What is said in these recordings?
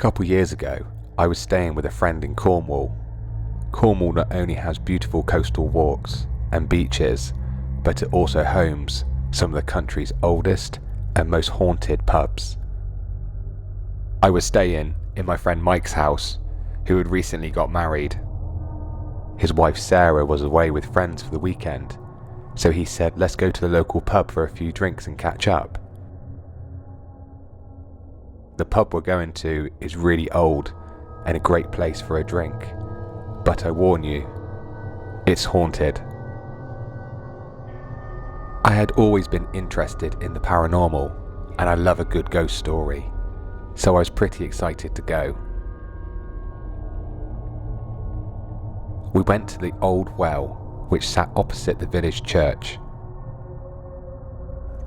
couple years ago, I was staying with a friend in Cornwall. Cornwall not only has beautiful coastal walks and beaches, but it also homes some of the country's oldest and most haunted pubs. I was staying in my friend Mike's house, who had recently got married. His wife Sarah was away with friends for the weekend, so he said, let's go to the local pub for a few drinks and catch up. The pub we're going to is really old and a great place for a drink, but I warn you, it's haunted. I had always been interested in the paranormal, and I love a good ghost story, so I was pretty excited to go. We went to the Old Well, which sat opposite the village church.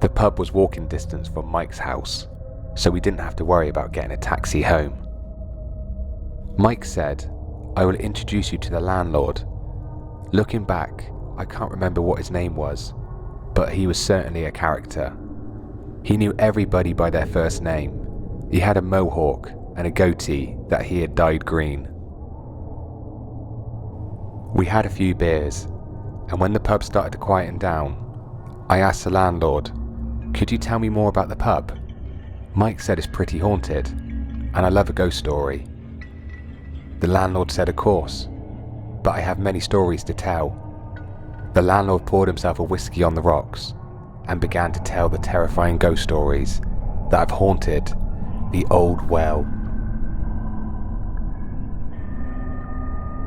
The pub was walking distance from Mike's house, so we didn't have to worry about getting a taxi home. Mike said, I will introduce you to the landlord. Looking back, I can't remember what his name was, but he was certainly a character. He knew everybody by their first name. He had a mohawk and a goatee that he had dyed green. We had a few beers, and when the pub started to quieten down, I asked the landlord, could you tell me more about the pub? Mike said it's pretty haunted, and I love a ghost story. The landlord said of course, but I have many stories to tell. The landlord poured himself a whiskey on the rocks and began to tell the terrifying ghost stories that have haunted the Old Well.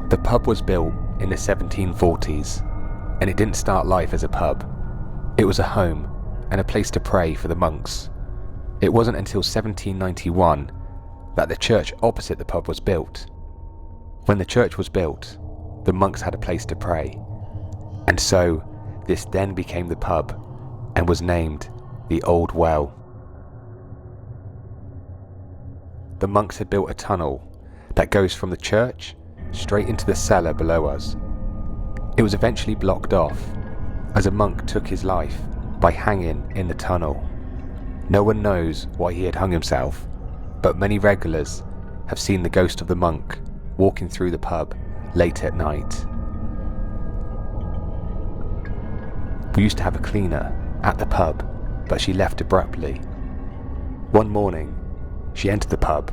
The pub was built in the 1740s, and it didn't start life as a pub. It was a home and a place to pray for the monks. It wasn't until 1791 that the church opposite the pub was built. When the church was built, the monks had a place to pray, and so this then became the pub and was named the Old Well. The monks had built a tunnel that goes from the church straight into the cellar below us. It was eventually blocked off as a monk took his life by hanging in the tunnel. No one knows why he had hung himself, but many regulars have seen the ghost of the monk walking through the pub late at night. We used to have a cleaner at the pub, but she left abruptly. One morning, she entered the pub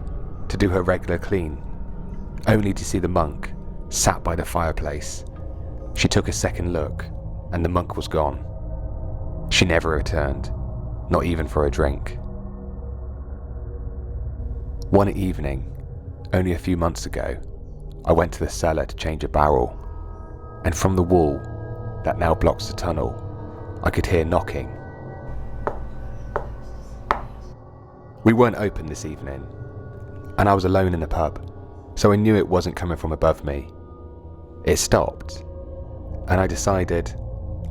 to do her regular clean, only to see the monk sat by the fireplace. She took a second look, and the monk was gone. She never returned, not even for a drink. One evening, only a few months ago, I went to the cellar to change a barrel, and from the wall that now blocks the tunnel, I could hear knocking. We weren't open this evening, and I was alone in the pub, so I knew it wasn't coming from above me. It stopped, and I decided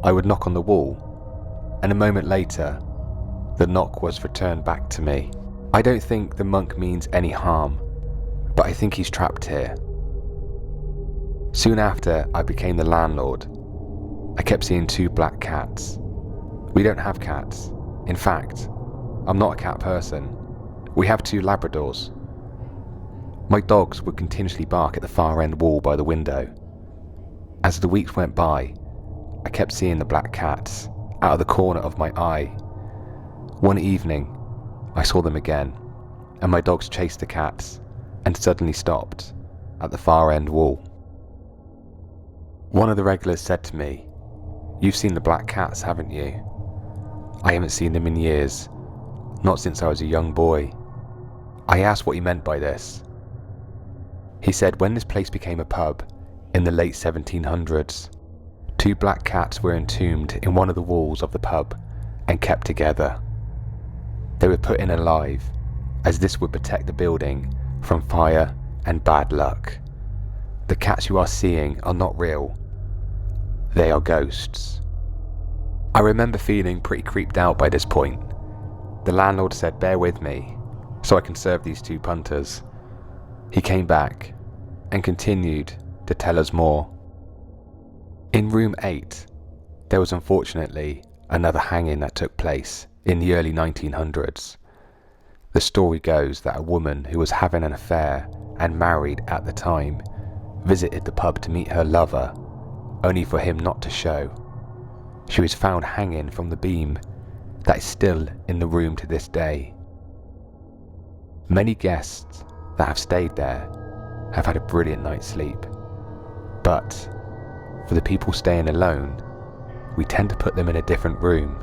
I would knock on the wall, and a moment later, the knock was returned back to me. I don't think the monk means any harm, but I think he's trapped here. Soon after I became the landlord, I kept seeing two black cats. We don't have cats. In fact, I'm not a cat person. We have two Labradors. My dogs would continuously bark at the far end wall by the window. As the weeks went by, I kept seeing the black cats out of the corner of my eye. One evening, I saw them again, and my dogs chased the cats and suddenly stopped at the far end wall. One of the regulars said to me, "You've seen the black cats, haven't you?" I haven't seen them in years, not since I was a young boy. I asked what he meant by this. He said when this place became a pub in the late 1700s, two black cats were entombed in one of the walls of the pub and kept together. They were put in alive, as this would protect the building from fire and bad luck. The cats you are seeing are not real. They are ghosts. I remember feeling pretty creeped out by this point. The landlord said, "Bear with me, so I can serve these two punters." He came back and continued to tell us more. In room 8, there was unfortunately another hanging that took place in the early 1900s. The story goes that a woman who was having an affair and married at the time visited the pub to meet her lover, only for him not to show. She was found hanging from the beam that is still in the room to this day. Many guests that have stayed there have had a brilliant night's sleep, but for the people staying alone, we tend to put them in a different room.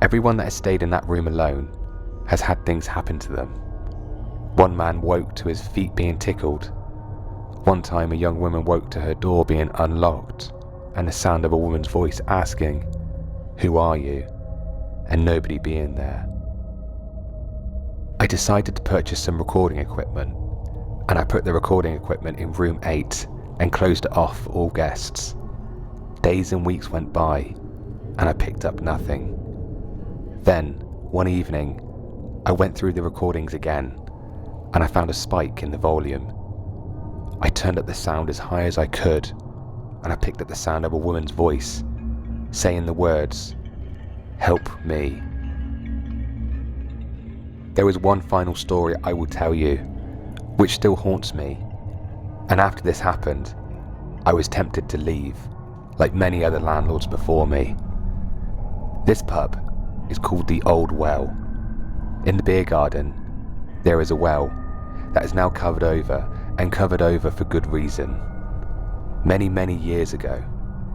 Everyone that has stayed in that room alone has had things happen to them. One man woke to his feet being tickled. One time a young woman woke to her door being unlocked and the sound of a woman's voice asking, "Who are you?" and nobody being there. I decided to purchase some recording equipment, and I put the recording equipment in room 8 and closed it off for all guests. Days and weeks went by and I picked up nothing. Then, one evening, I went through the recordings again and I found a spike in the volume. I turned up the sound as high as I could and I picked up the sound of a woman's voice saying the words, "Help me." There is one final story I will tell you, which still haunts me, and after this happened, I was tempted to leave, like many other landlords before me. This pub is called the Old Well. In the beer garden, there is a well that is now covered over, and covered over for good reason. Many years ago,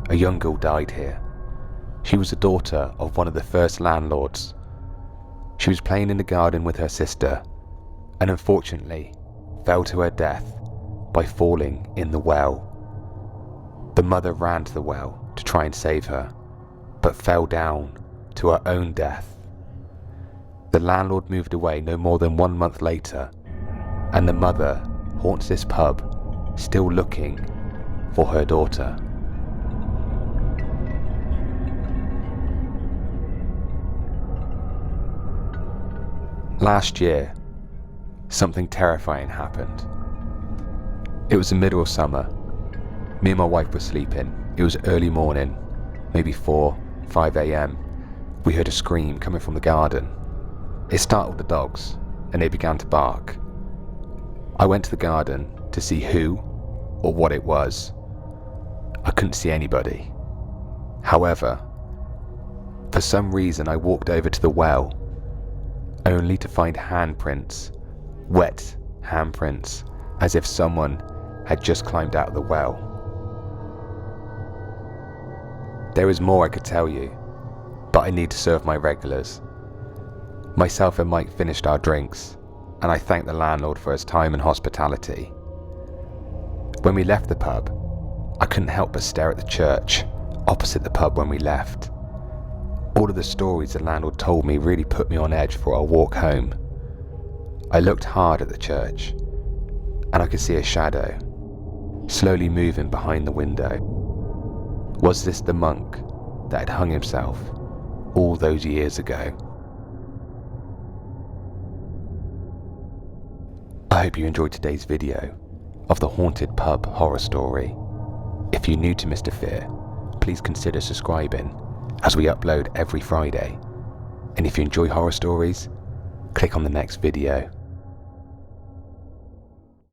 a young girl died here. She was the daughter of one of the first landlords. She was playing in the garden with her sister, and unfortunately fell to her death by falling in the well. The mother ran to the well to try and save her, but fell down to her own death. The landlord moved away no more than 1 month later, and the mother haunts this pub, still looking for her daughter. Last year, something terrifying happened. It was the middle of summer. Me and my wife were sleeping. It was early morning, maybe 5 a.m. We heard a scream coming from the garden. It startled the dogs, and they began to bark. I went to the garden to see who or what it was. I couldn't see anybody. However, for some reason I walked over to the well, only to find handprints, wet handprints, as if someone had just climbed out of the well. There is more I could tell you, but I need to serve my regulars. Myself and Mike finished our drinks, and I thanked the landlord for his time and hospitality. When we left the pub, I couldn't help but stare at the church opposite the pub when we left. All of the stories the landlord told me really put me on edge for our walk home. I looked hard at the church, and I could see a shadow slowly moving behind the window. Was this the monk that had hung himself all those years ago? I hope you enjoyed today's video of the haunted pub horror story. If you're new to Mr. Fear, please consider subscribing, as we upload every Friday. And if you enjoy horror stories, click on the next video.